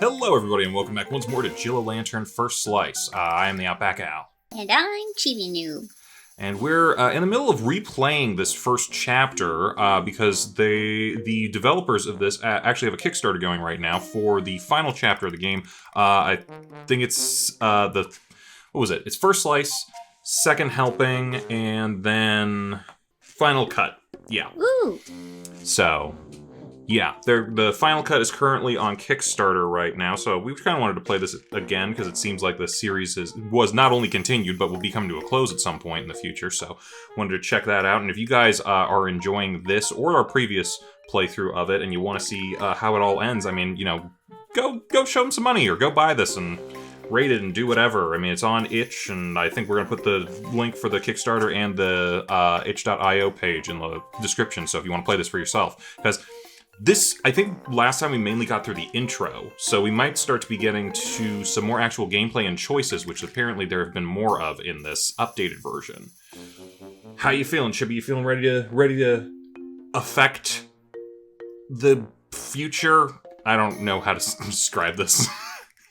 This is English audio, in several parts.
Hello, everybody, and welcome back once more to Jill-O-Lantern First Slice. I am TheOutbackAl. And I'm CheerandNoob. And we're in the middle of replaying this first chapter because the developers of this actually have a Kickstarter going right now for the final chapter of the game. I think it's what was it? It's First Slice, Second Helping, and then Final Cut. Yeah. Woo! So, yeah, the Final Cut is currently on Kickstarter right now, so we kind of wanted to play this again, because it seems like the series was not only continued, but will be coming to a close at some point in the future, so wanted to check that out. And if you guys are enjoying this or our previous playthrough of it, and you want to see how it all ends, I mean, you know, go show them some money, or go buy this and rate it and do whatever. I mean, it's on itch, and I think we're going to put the link for the Kickstarter and the itch.io page in the description, so if you want to play this for yourself, because this, I think last time we mainly got through the intro, so we might start to be getting to some more actual gameplay and choices, which apparently there have been more of in this updated version. How you feeling, Chippy? You feeling ready to affect the future? I don't know how to describe this.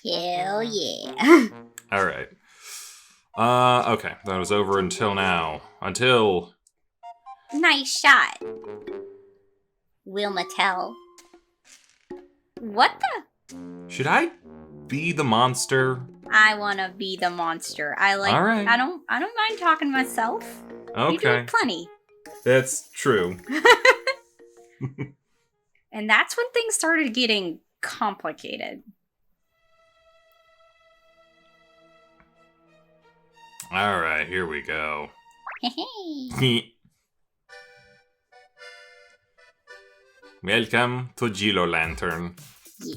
Hell yeah. Alright. Okay, that was over until now. Until... Nice shot. Wilma Tell. What the? Should I be the monster? I wanna be the monster. All right. I don't mind talking to myself. Okay. You do it plenty. That's true. And that's when things started getting complicated. Alright, here we go. Hey. Welcome to Jill-O-Lantern. Yeah.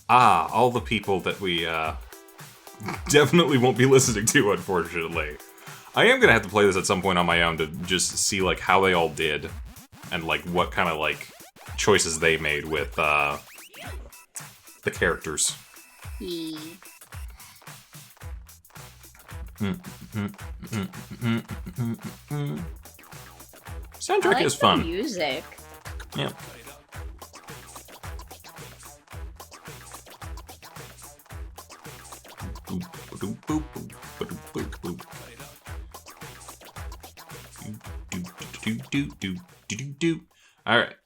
All the people that we definitely won't be listening to, unfortunately. I am gonna have to play this at some point on my own to just see like how they all did, and like what kind of like choices they made with the characters. Yeah. Soundtrack is the fun. Music. Yeah. All right.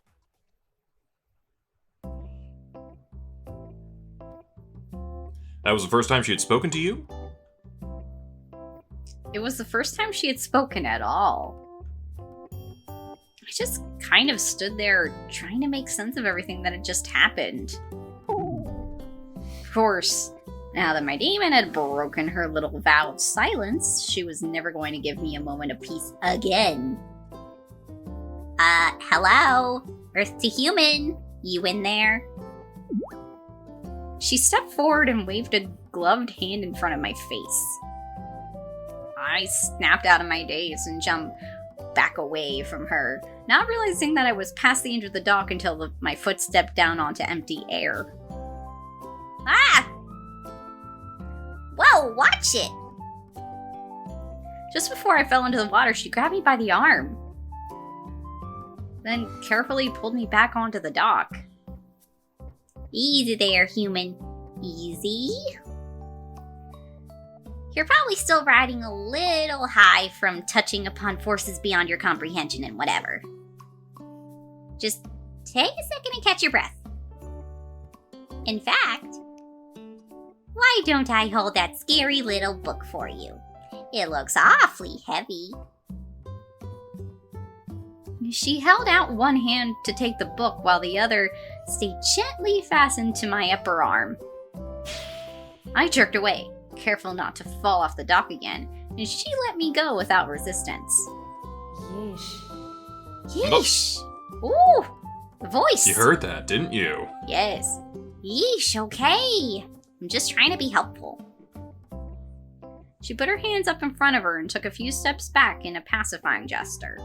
That was the first time she had spoken to you? It was the first time she had spoken at all. I just kind of stood there trying to make sense of everything that had just happened. Of course, now that my demon had broken her little vow of silence, she was never going to give me a moment of peace again. Hello? Earth to human? You in there? She stepped forward and waved a gloved hand in front of my face. I snapped out of my daze and jumped back away from her, not realizing that I was past the edge of the dock until my foot stepped down onto empty air. Ah! Whoa, watch it! Just before I fell into the water, she grabbed me by the arm, then carefully pulled me back onto the dock. Easy there, human. Easy. You're probably still riding a little high from touching upon forces beyond your comprehension and whatever. Just take a second and catch your breath. In fact, why don't I hold that scary little book for you? It looks awfully heavy. She held out one hand to take the book while the other stayed gently fastened to my upper arm. I jerked away, careful not to fall off the dock again, and she let me go without resistance. Yeesh. Yeesh! Ooh! The voice! You heard that, didn't you? Yes. Yeesh, okay. I'm just trying to be helpful. She put her hands up in front of her and took a few steps back in a pacifying gesture.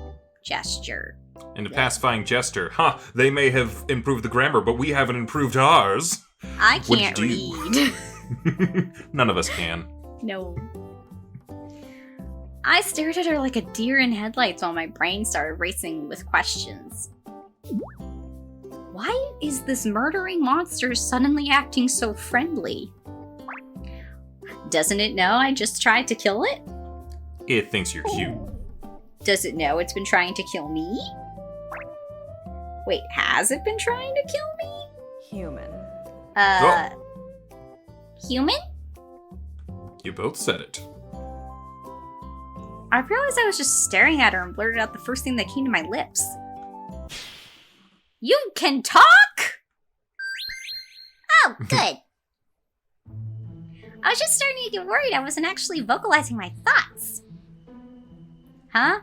And a pacifying gesture. Huh, they may have improved the grammar, but we haven't improved ours. I can't read. None of us can. No. I stared at her like a deer in headlights while my brain started racing with questions. Why is this murdering monster suddenly acting so friendly? Doesn't it know I just tried to kill it? It thinks you're cute. Does it know it's been trying to kill me? Wait, has it been trying to kill me? Human. Human? You both said it. I realized I was just staring at her and blurted out the first thing that came to my lips. You can talk?! Oh, good. I was just starting to get worried I wasn't actually vocalizing my thoughts. Huh?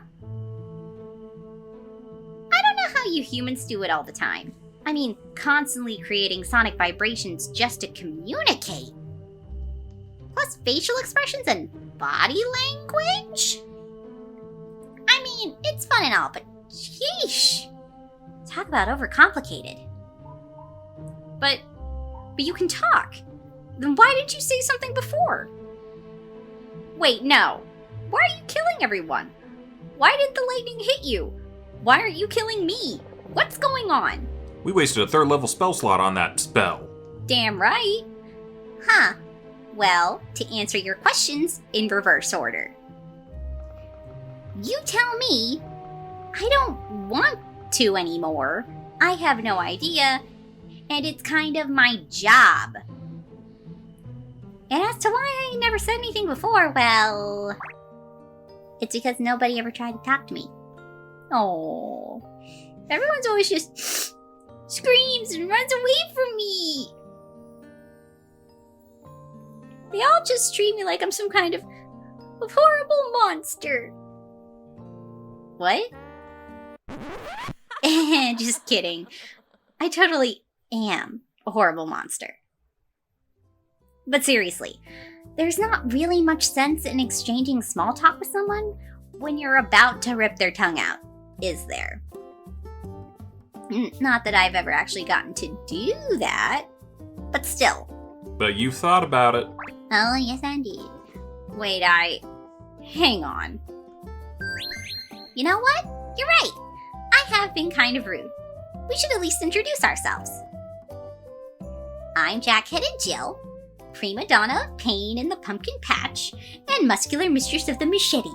I don't know how you humans do it all the time. I mean, constantly creating sonic vibrations just to communicate. Plus facial expressions and body language? I mean, it's fun and all, but sheesh. Talk about overcomplicated. But you can talk. Then why didn't you say something before? Wait, no. Why are you killing everyone? Why did the lightning hit you? Why aren't you killing me? What's going on? We wasted a 3rd level spell slot on that spell. Damn right. Huh. Well, to answer your questions in reverse order. You tell me. I don't want to anymore. I have no idea. And it's kind of my job. And as to why I never said anything before, well... it's because nobody ever tried to talk to me. Oh, everyone's always just screams and runs away from me. They all just treat me like I'm some kind of horrible monster. What? Just kidding. I totally am a horrible monster. But seriously, there's not really much sense in exchanging small talk with someone when you're about to rip their tongue out, is there? Not that I've ever actually gotten to do that, but still. But you thought about it. Oh, yes, indeed. Wait, hang on. You know what? You're right. I have been kind of rude. We should at least introduce ourselves. I'm Jack-Headed Jill, prima donna of pain in the pumpkin patch, and muscular mistress of the machete.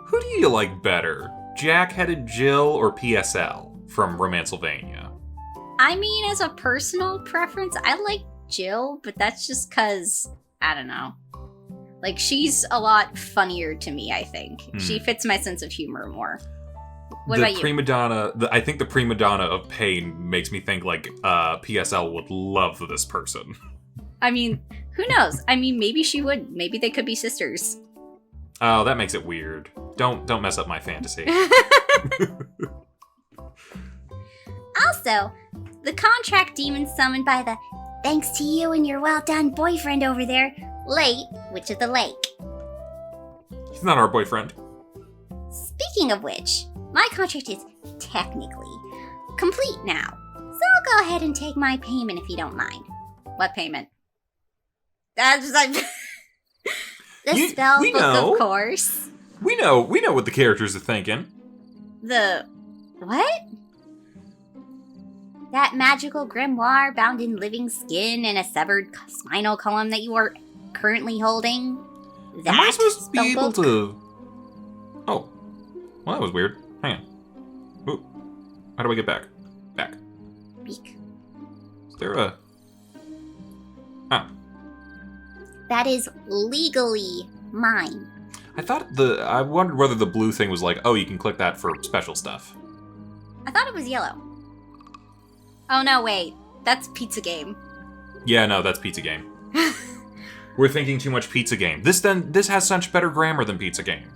Who do you like better, Jack-Headed Jill or PSL from Romancylvania? I mean, as a personal preference, I like Jill, but that's just because, I don't know. Like, she's a lot funnier to me, I think. She fits my sense of humor more. What about you? Prima donna, I think the prima donna of pain makes me think like PSL would love this person. I mean, who knows? I mean, maybe she would. Maybe they could be sisters. Oh, that makes it weird. Don't mess up my fantasy. Also, the contract demon summoned by the thanks to you and your well-done boyfriend over there, Late Witch of the Lake. He's not our boyfriend. Speaking of which, my contract is technically complete now. So I'll go ahead and take my payment if you don't mind. What payment? That's like the spell book, of course. We know what the characters are thinking. The what? That magical grimoire bound in living skin and a severed spinal column that you are currently holding? That Am I supposed to be able spellbook? to... Oh. Well, that was weird. Hang on. Ooh. How do I get back? Back. Beak. Is there a... Oh. That is legally mine. I wondered whether the blue thing was like, oh, you can click that for special stuff. I thought it was yellow. Oh no, wait. That's Pizza Game. Yeah, no, that's Pizza Game. We're thinking too much Pizza Game. This has such better grammar than Pizza Game.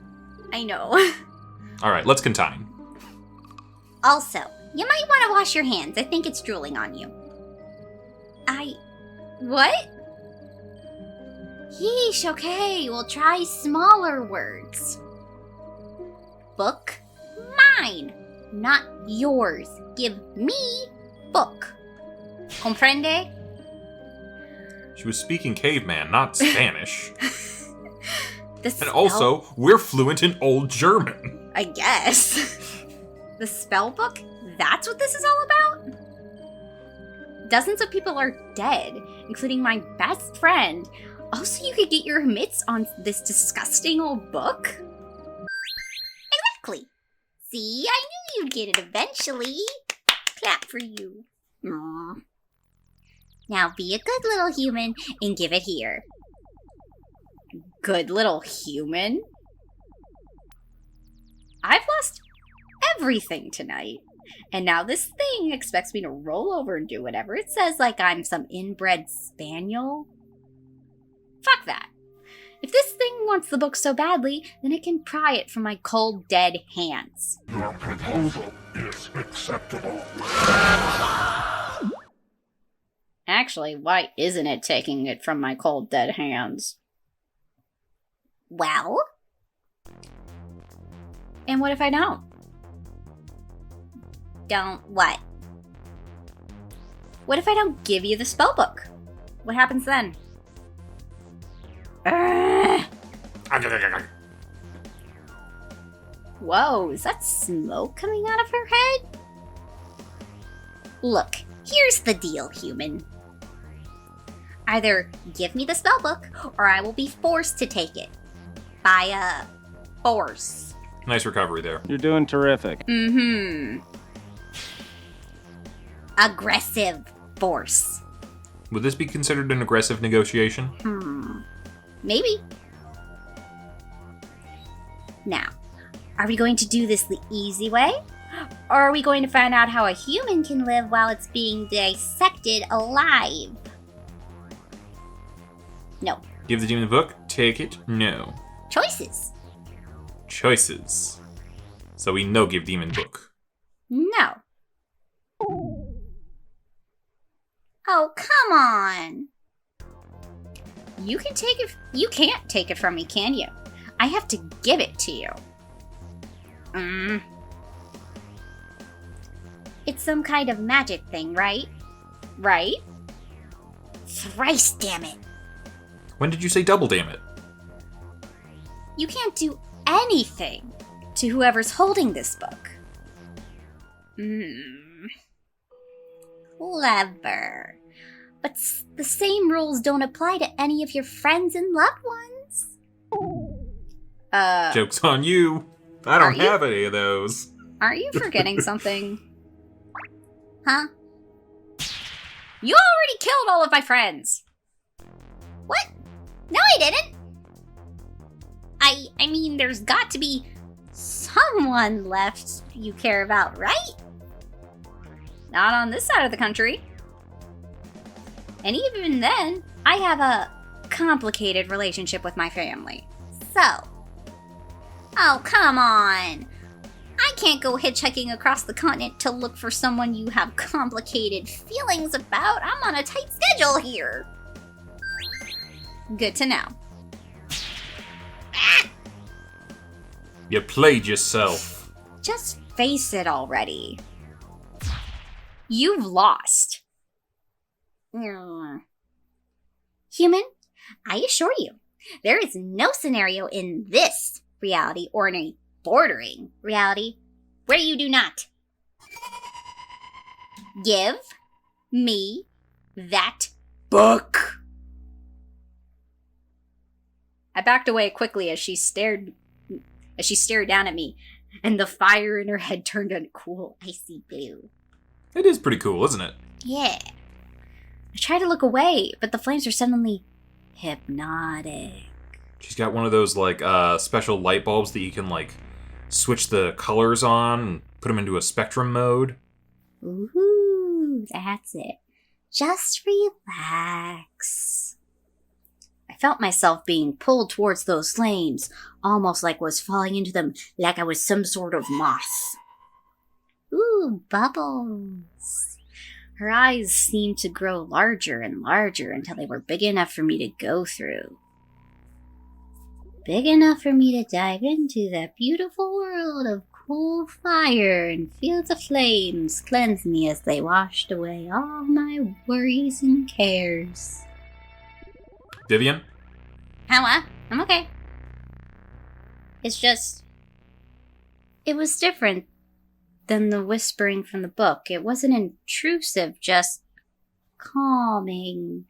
I know. Alright, let's continue. Also, you might want to wash your hands. I think it's drooling on you. What? Yeesh, okay. We'll try smaller words. Book. Mine. Not yours. Give me book. Comprende? She was speaking caveman, not Spanish. And also, we're fluent in Old German. I guess. The spell book? That's what this is all about? Dozens of people are dead, including my best friend. Also, you could get your mitts on this disgusting old book? Exactly. See, I knew you'd get it eventually. Clap for you. Aww. Now be a good little human and give it here. Good little human? I've lost everything tonight. And now this thing expects me to roll over and do whatever it says like I'm some inbred spaniel? Fuck that. If this thing wants the book so badly, then it can pry it from my cold, dead hands. Your proposal is acceptable. Actually, why isn't it taking it from my cold, dead hands? Well? And what if I don't? Don't what? What if I don't give you the spellbook? What happens then? Whoa, is that smoke coming out of her head? Look, here's the deal, human. Either give me the spellbook, or I will be forced to take it. By, force. Nice recovery there. You're doing terrific. Aggressive force. Would this be considered an aggressive negotiation? Maybe. Now, are we going to do this the easy way? Or are we going to find out how a human can live while it's being dissected alive? No. Give the demon the book, take it, no. Choices. Choices. So we no give demon book. No. Oh, come on. You can take it. You can't take it from me, can you? I have to give it to you. It's some kind of magic thing, right? Right? Thrice, damn it. When did you say double damn it? You can't do anything to whoever's holding this book. Clever. But the same rules don't apply to any of your friends and loved ones. Joke's on you. I don't Are you? have any of those. Aren't you forgetting something? Huh? You already killed all of my friends. What? No, I didn't. I mean, there's got to be someone left you care about, right? Not on this side of the country. And even then, I have a complicated relationship with my family. So, oh, come on. I can't go hitchhiking across the continent to look for someone you have complicated feelings about. I'm on a tight schedule here. Good to know. You played yourself. Just face it already. You've lost. Human, I assure you, there is no scenario in this reality or in a bordering reality where you do not give me that book. I backed away quickly as she stared down at me, and the fire in her head turned a cool icy blue. It is pretty cool, isn't it? Yeah. I tried to look away, but the flames are suddenly hypnotic. She's got one of those, like, special light bulbs that you can, like, switch the colors on and put them into a spectrum mode. Ooh, that's it. Just relax. I felt myself being pulled towards those flames, almost like I was falling into them like I was some sort of moth. Ooh, bubbles. Her eyes seemed to grow larger and larger until they were big enough for me to go through. Big enough for me to dive into that beautiful world of cool fire and feel the flames cleanse me as they washed away all my worries and cares. Vivian? How? I'm okay. It's just... It was different than the whispering from the book. It wasn't intrusive, just calming.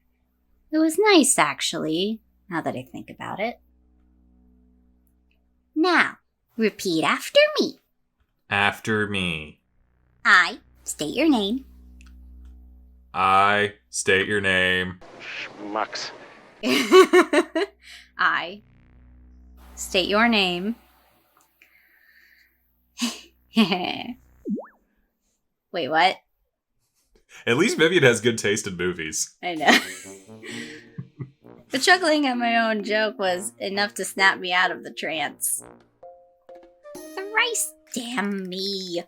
It was nice, actually, now that I think about it. Now, repeat after me. After me. I state your name. I state your name. Schmucks. I state your name. Wait, what? At least Vivian has good taste in movies. I know. The chuckling at my own joke was enough to snap me out of the trance. Thrice damn me.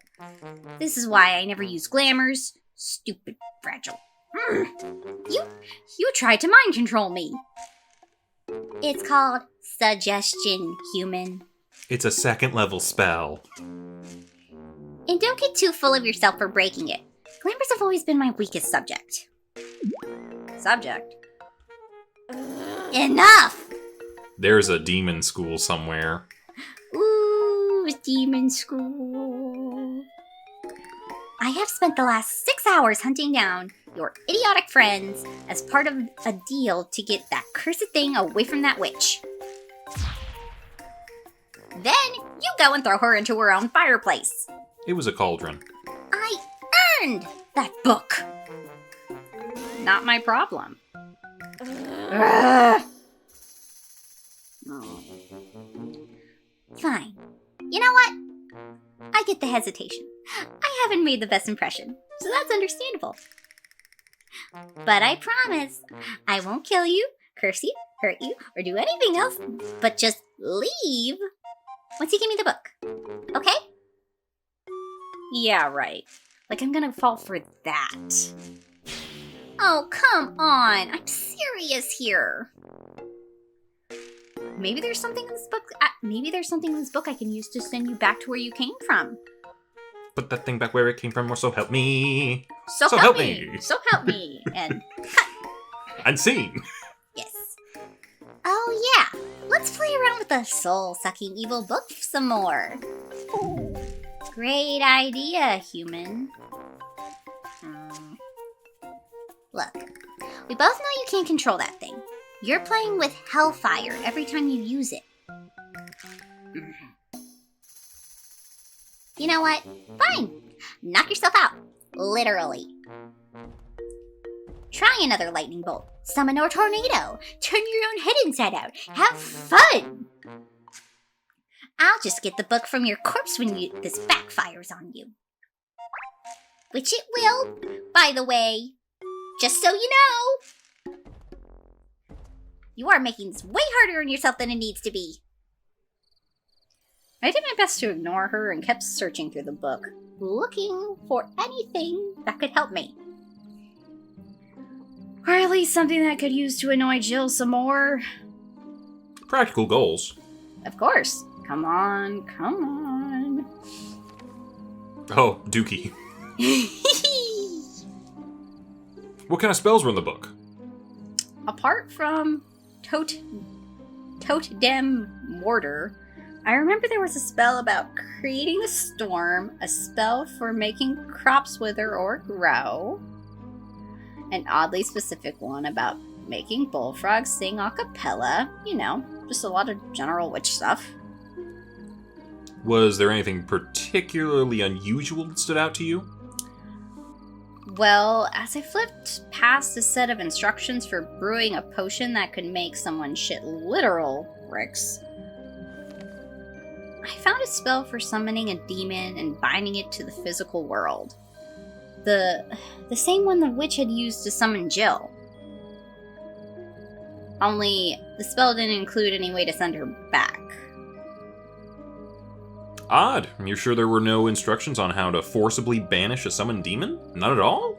This is why I never use glamours. Stupid fragile. You tried to mind control me. It's called suggestion, human. It's a second level spell. And don't get too full of yourself for breaking it. Glamours have always been my weakest subject. Subject? Enough! There's a demon school somewhere. Ooh, demon school. I have spent the last 6 hours hunting down your idiotic friends as part of a deal to get that cursed thing away from that witch. Then you go and throw her into her own fireplace. It was a cauldron. I earned that book. Not my problem. Ugh. Oh. Fine. You know what? I get the hesitation. I haven't made the best impression, so that's understandable. But I promise, I won't kill you, curse you, hurt you, or do anything else, but just leave once you give me the book. Okay? Yeah, right. Like I'm gonna fall for that. Oh, come on. I'm serious here. Maybe there's something in this book. I can use to send you back to where you came from. Put that thing back where it came from, or so help me. So help me. So help me. And cut. Unseen. Yes. Oh yeah. Let's play around with the soul-sucking evil book some more. Great idea, human. Look, we both know you can't control that thing. You're playing with hellfire every time you use it. You know what? Fine. Knock yourself out. Literally. Try another lightning bolt. Summon a tornado. Turn your own head inside out. Have fun. I'll just get the book from your corpse when this backfires on you. Which it will, by the way. Just so you know. You are making this way harder on yourself than it needs to be. I did my best to ignore her and kept searching through the book, looking for anything that could help me. Or at least something that I could use to annoy Jill some more. Practical goals. Of course. Come on, come on. Oh, Dookie. What kind of spells were in the book? Apart from Tote Dem Mortar, I remember there was a spell about creating a storm, a spell for making crops wither or grow, an oddly specific one about making bullfrogs sing a cappella, you know, just a lot of general witch stuff. Was there anything particularly unusual that stood out to you? Well, as I flipped past a set of instructions for brewing a potion that could make someone shit literal bricks, I found a spell for summoning a demon and binding it to the physical world. The same one the witch had used to summon Jill. Only, the spell didn't include any way to send her back. Odd. You're sure there were no instructions on how to forcibly banish a summoned demon? None at all?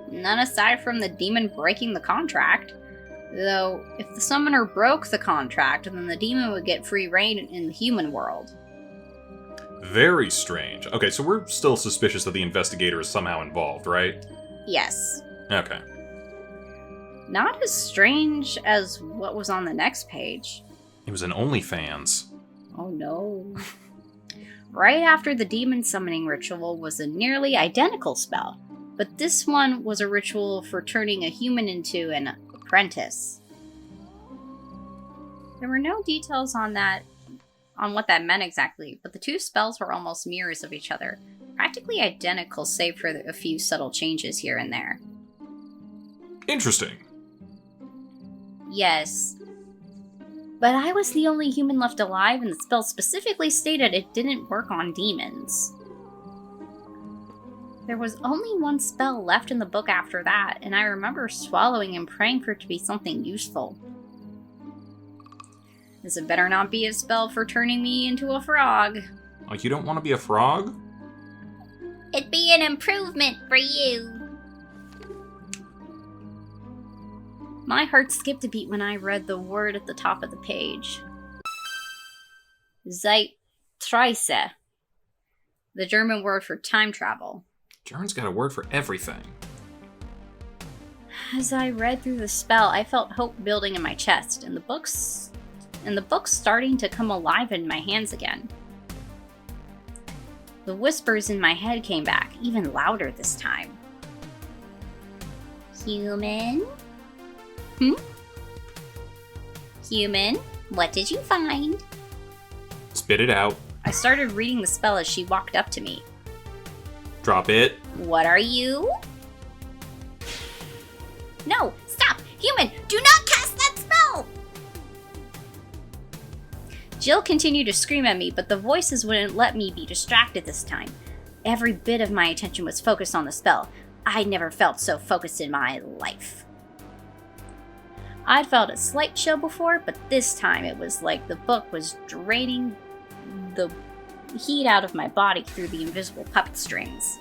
None aside from the demon breaking the contract. Though, if the summoner broke the contract, then the demon would get free reign in the human world. Very strange. Okay, so we're still suspicious that the investigator is somehow involved, right? Yes. Okay. Not as strange as what was on the next page. It was an OnlyFans. Oh no. Right after the demon summoning ritual was a nearly identical spell, but this one was a ritual for turning a human into an apprentice. There were no details on what that meant exactly, but the two spells were almost mirrors of each other, practically identical save for a few subtle changes here and there. Interesting. Yes. But I was the only human left alive, and the spell specifically stated it didn't work on demons. There was only one spell left in the book after that, and I remember swallowing and praying for it to be something useful. This had better not be a spell for turning me into a frog. Like, you don't want to be a frog? It'd be an improvement for you. My heart skipped a beat when I read the word at the top of the page. Zeitreise. The German word for time travel. Jern's got a word for everything. As I read through the spell, I felt hope building in my chest, and the book's starting to come alive in my hands again. The whispers in my head came back, even louder this time. Human? Human, what did you find? Spit it out. I started reading the spell as she walked up to me. Drop it. What are you? No, stop! Human, do not cast that spell! Jill continued to scream at me, but the voices wouldn't let me be distracted this time. Every bit of my attention was focused on the spell. I never felt so focused in my life. I'd felt a slight chill before, but this time it was like the book was draining the heat out of my body through the invisible puppet strings.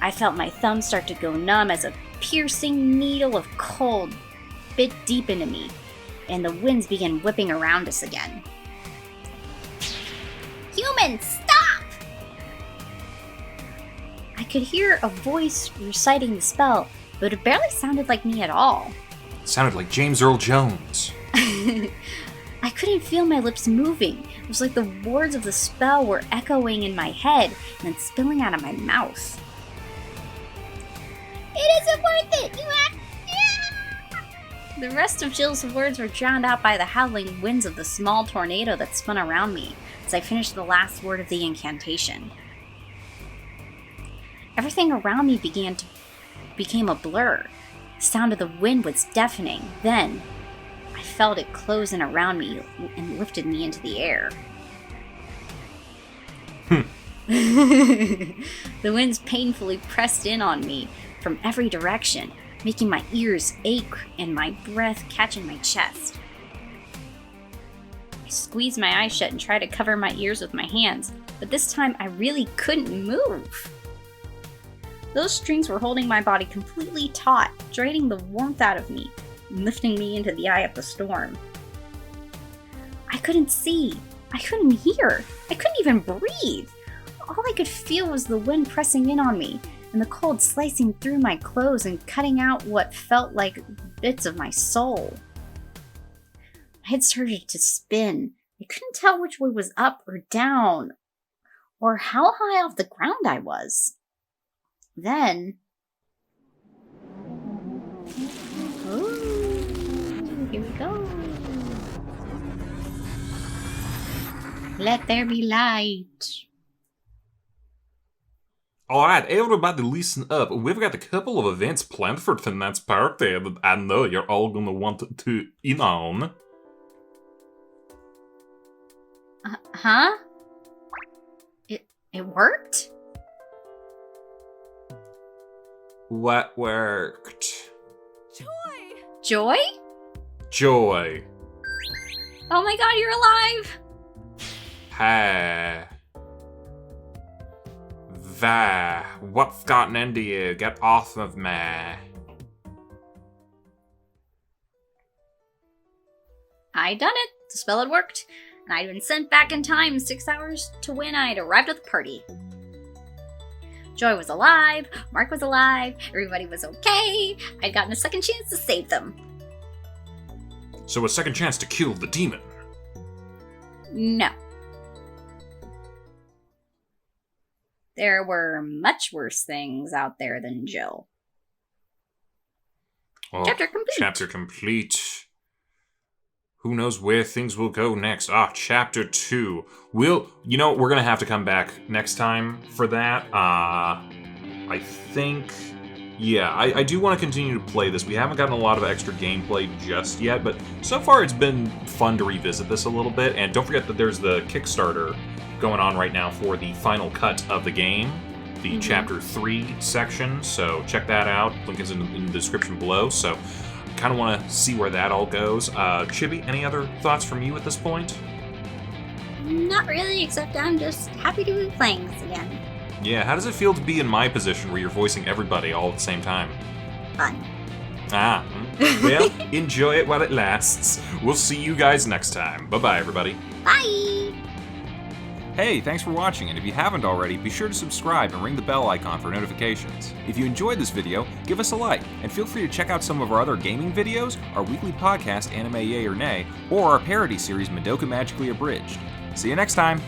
I felt my thumb start to go numb as a piercing needle of cold bit deep into me, and the winds began whipping around us again. Human, stop! I could hear a voice reciting the spell, but it barely sounded like me at all. It sounded like James Earl Jones. I couldn't feel my lips moving. It was like the words of the spell were echoing in my head and then spilling out of my mouth. It isn't worth it! The rest of Jill's words were drowned out by the howling winds of the small tornado that spun around me as I finished the last word of the incantation. Everything around me became a blur. The sound of the wind was deafening. Then, I felt it close in around me and lifted me into the air. The winds painfully pressed in on me from every direction, making my ears ache and my breath catch in my chest. I squeezed my eyes shut and tried to cover my ears with my hands, but this time I really couldn't move. Those strings were holding my body completely taut, draining the warmth out of me, and lifting me into the eye of the storm. I couldn't see. I couldn't hear. I couldn't even breathe. All I could feel was the wind pressing in on me, and the cold slicing through my clothes and cutting out what felt like bits of my soul. My head started to spin. I couldn't tell which way was up or down, or how high off the ground I was. Then... Ooh, here we go. Let there be light. Alright, everybody listen up. We've got a couple of events planned for tonight's party that I know you're all gonna want to in on. Huh? It worked? What worked? Joy? Joy. Oh my god, you're alive! Hey. There. What's gotten into you? Get off of me. I'd done it. The spell had worked, and I'd been sent back in time 6 hours to when I'd arrived at the party. Joy was alive, Mark was alive, everybody was okay. I'd gotten a second chance to save them. So a second chance to kill the demon. No. There were much worse things out there than Jill. Oh, Chapter complete. Chapter complete. Who knows where things will go next? Chapter 2. We're gonna have to come back next time for that. I think... Yeah, I do want to continue to play this. We haven't gotten a lot of extra gameplay just yet, but so far it's been fun to revisit this a little bit. And don't forget that there's the Kickstarter going on right now for the final cut of the game, the Chapter 3 section, so check that out. Link is in the description below, so kind of want to see where that all goes. Chibi, any other thoughts from you at this point? Not really, except I'm just happy to be playing this again. Yeah, how does it feel to be in my position where you're voicing everybody all at the same time? Fun. Well, enjoy it while it lasts. We'll see you guys next time. Bye-bye, everybody. Bye! Hey, thanks for watching, and if you haven't already, be sure to subscribe and ring the bell icon for notifications. If you enjoyed this video, give us a like, and feel free to check out some of our other gaming videos, our weekly podcast, Anime Yay or Nay, or our parody series, Madoka Magically Abridged. See you next time!